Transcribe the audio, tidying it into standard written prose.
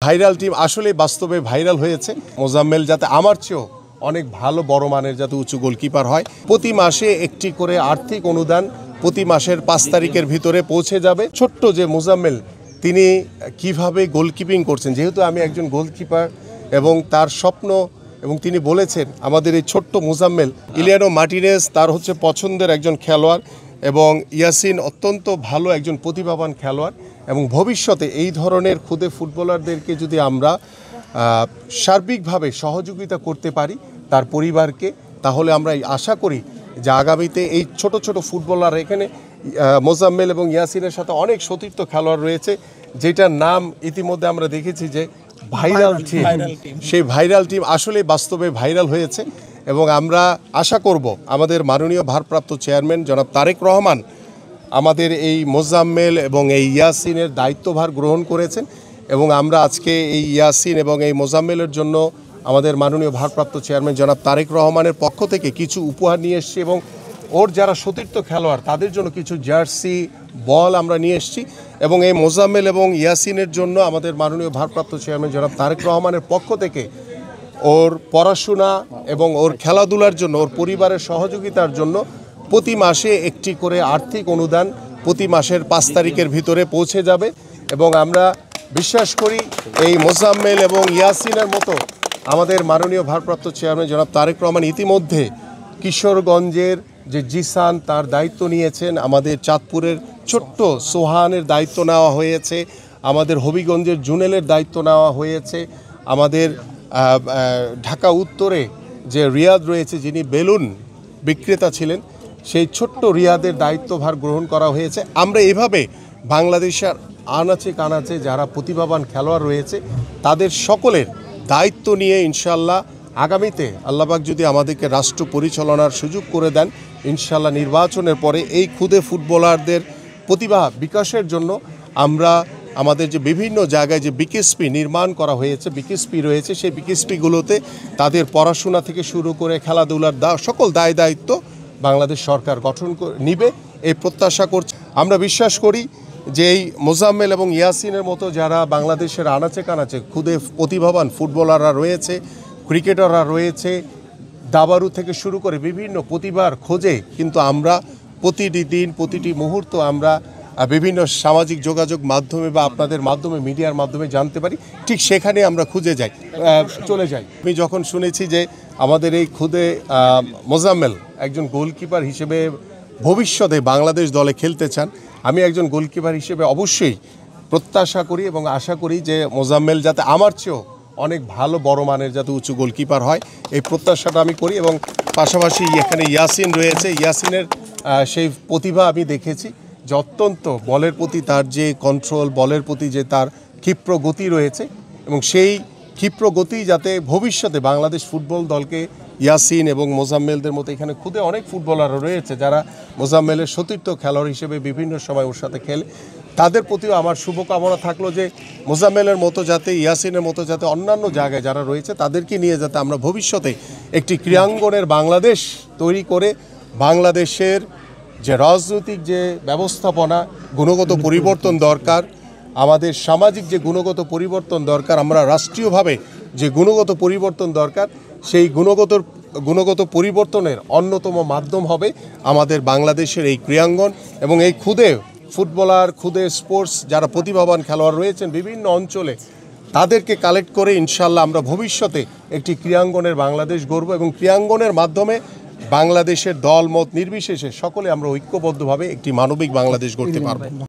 Viral team আসলে বাস্তবে viral হয়েছে। মোজাম্মেল যাতে আমার চেয়েও অনেক ভালো বড় মানের যাতে উঁচু গোলকিপার হয়। প্রতি মাসে একটি করে আর্থিক অনুদান প্রতি মাসের 5 তারিখের ভিতরে পৌঁছে যাবে। ছোট্ট যে মোজাম্মেল তিনি কিভাবে গোলকিপিং করছেন, যেহেতু আমি একজন গোলকিপার এবং তার স্বপ্ন, এবং তিনি বলেছেন আমাদের এই ছোট্ট মোজাম্মেল, ইলিয়ানো মার্টিনেজ তার হচ্ছে পছন্দের একজন খেলোয়াড় এবং ইয়াসিন অত্যন্ত ভালো একজন প্রতিভাবান খেলোয়াড়, এবং ভবিষ্যতে এই ধরনের ক্ষুদে ফুটবলারদেরকে যদি আমরা সার্বিকভাবে সহযোগিতা করতে পারি তার পরিবারকে, তাহলে আমরা আশা করি যে আগামীতে এই ছোট ছোট ফুটবলার, এখানে মোজাম্মেল এবং ইয়াসিনের সাথে অনেক সতীর্থ খেলোয়াড় রয়েছে, যেটার নাম ইতিমধ্যে আমরা দেখেছি যে ভাইরাল টিম। সেই ভাইরাল টিম আসলে বাস্তবে ভাইরাল হয়েছে, এবং আমরা আশা করব আমাদের মাননীয় ভারপ্রাপ্ত চেয়ারম্যান জনাব তারেক রহমান আমাদের এই মোজাম্মেল এবং এই ইয়াসিনের দায়িত্বভার গ্রহণ করেছেন, এবং আমরা আজকে এই ইয়াসিন এবং এই মোজাম্মেলের জন্য আমাদের মাননীয় ভারপ্রাপ্ত চেয়ারম্যান জনাব তারেক রহমানের পক্ষ থেকে কিছু উপহার নিয়ে এসেছি, এবং ওর যারা সতীর্থ খেলোয়াড় তাদের জন্য কিছু জার্সি, বল আমরা নিয়ে এসেছি, এবং এই মোজাম্মেল এবং ইয়াসিনের জন্য আমাদের মাননীয় ভারপ্রাপ্ত চেয়ারম্যান জনাব তারেক রহমানের পক্ষ থেকে ওর পড়াশোনা এবং ওর খেলাধুলার জন্য, ওর পরিবারের সহযোগিতার জন্য প্রতি মাসে একটি করে আর্থিক অনুদান প্রতি মাসের 5 তারিখের ভিতরে পৌঁছে যাবে। এবং আমরা বিশ্বাস করি এই মোজাম্মেল এবং ইয়াসিনের মতো আমাদের মাননীয় ভারপ্রাপ্ত চেয়ারম্যান জনাব তারেক রহমান ইতিমধ্যে কিশোরগঞ্জের যে জিসান তার দায়িত্ব নিয়েছেন, আমাদের চাঁদপুরের ছোট্ট সোহানের দায়িত্ব নেওয়া হয়েছে, আমাদের হবিগঞ্জের জুনেলের দায়িত্ব নেওয়া হয়েছে, আমাদের ঢাকা উত্তরে যে রিয়াদ রয়েছে যিনি বেলুন বিক্রেতা ছিলেন, সেই ছোট্ট রিয়াদের দায়িত্বভার গ্রহণ করা হয়েছে। আমরা এভাবে বাংলাদেশের আনাচে কানাচে যারা প্রতিভাবান খেলোয়াড় রয়েছে তাদের সকলের দায়িত্ব নিয়ে ইনশাল্লাহ আগামীতে আল্লাহবাক যদি আমাদেরকে রাষ্ট্র পরিচালনার সুযোগ করে দেন, ইনশাল্লাহ নির্বাচনের পরে এই ক্ষুদে ফুটবলারদের প্রতিভা বিকাশের জন্য আমরা আমাদের যে বিভিন্ন জায়গায় যে বিকেএসপি নির্মাণ করা হয়েছে, বিকেএসপি রয়েছে, সেই বিকেএসপিগুলোতে তাদের পড়াশোনা থেকে শুরু করে খেলাধুলার সকল দায় দায়িত্ব বাংলাদেশ সরকার গঠন নিবে এই প্রত্যাশা করছে। আমরা বিশ্বাস করি যে এই মোজাম্মেল এবং ইয়াসিনের মতো যারা বাংলাদেশের আনাচে কানাচে ক্ষুদে প্রতিভাবান ফুটবলাররা রয়েছে, ক্রিকেটাররা রয়েছে, দাবারু থেকে শুরু করে বিভিন্ন প্রতিভার খোঁজে কিন্তু আমরা প্রতিটি দিন প্রতিটি মুহূর্ত আমরা বিভিন্ন সামাজিক যোগাযোগ মাধ্যমে বা আপনাদের মাধ্যমে মিডিয়ার মাধ্যমে জানতে পারি, ঠিক সেখানে আমরা খুঁজে চলে যাই। আমি যখন শুনেছি যে আমাদের এই ক্ষুদে মোজাম্মেল একজন গোলকিপার হিসেবে ভবিষ্যতে বাংলাদেশ দলে খেলতে চান, আমি একজন গোলকিপার হিসেবে অবশ্যই প্রত্যাশা করি এবং আশা করি যে মোজাম্মেল যাতে আমার চেয়েও অনেক ভালো বড় মানের যাতে উঁচু গোলকিপার হয়, এই প্রত্যাশাটা আমি করি। এবং পাশাপাশি এখানে ইয়াসিন রয়েছে, ইয়াসিনের সেই প্রতিভা আমি দেখেছি যে অত্যন্ত বলের প্রতি তার যে কন্ট্রোল, বলের প্রতি যে তার ক্ষিপ্র গতি রয়েছে, এবং সেই ক্ষিপ্র গতি যাতে ভবিষ্যতে বাংলাদেশ ফুটবল দলকে ইয়াসিন এবং মোজাম্মেলদের মতো এখানে খুদে অনেক ফুটবলার রয়েছে যারা মোজাম্মেলের সতীর্থ খেলোয়াড় হিসেবে বিভিন্ন সময় ওর সাথে খেলে, তাদের প্রতিও আমার শুভকামনা থাকলো যে মোজাম্মেলের মতো যাতে, ইয়াসিনের মতো যাতে অন্যান্য জায়গায় যারা রয়েছে তাদেরকে নিয়ে যাতে আমরা ভবিষ্যতে একটি ক্রীড়াঙ্গনের বাংলাদেশ তৈরি করে বাংলাদেশের যে রাজনৈতিক যে ব্যবস্থাপনা, গুণগত পরিবর্তন দরকার, আমাদের সামাজিক যে গুণগত পরিবর্তন দরকার, আমরা রাষ্ট্রীয়ভাবে যে গুণগত পরিবর্তন দরকার, সেই গুণগত পরিবর্তনের অন্যতম মাধ্যম হবে আমাদের বাংলাদেশের এই ক্রীড়াঙ্গন। এবং এই ক্ষুদে ফুটবলার, ক্ষুদে স্পোর্টস যারা প্রতিভাবান খেলোয়াড় রয়েছেন বিভিন্ন অঞ্চলে, তাদেরকে কালেক্ট করে ইনশাল্লাহ আমরা ভবিষ্যতে একটি ক্রীড়াঙ্গনের বাংলাদেশ গড়ব, এবং ক্রীড়াঙ্গনের মাধ্যমে বাংলাদেশের দল মত নির্বিশেষে সকলে আমরা ঐক্যবদ্ধভাবে একটি মানবিক বাংলাদেশ গড়তে পারব।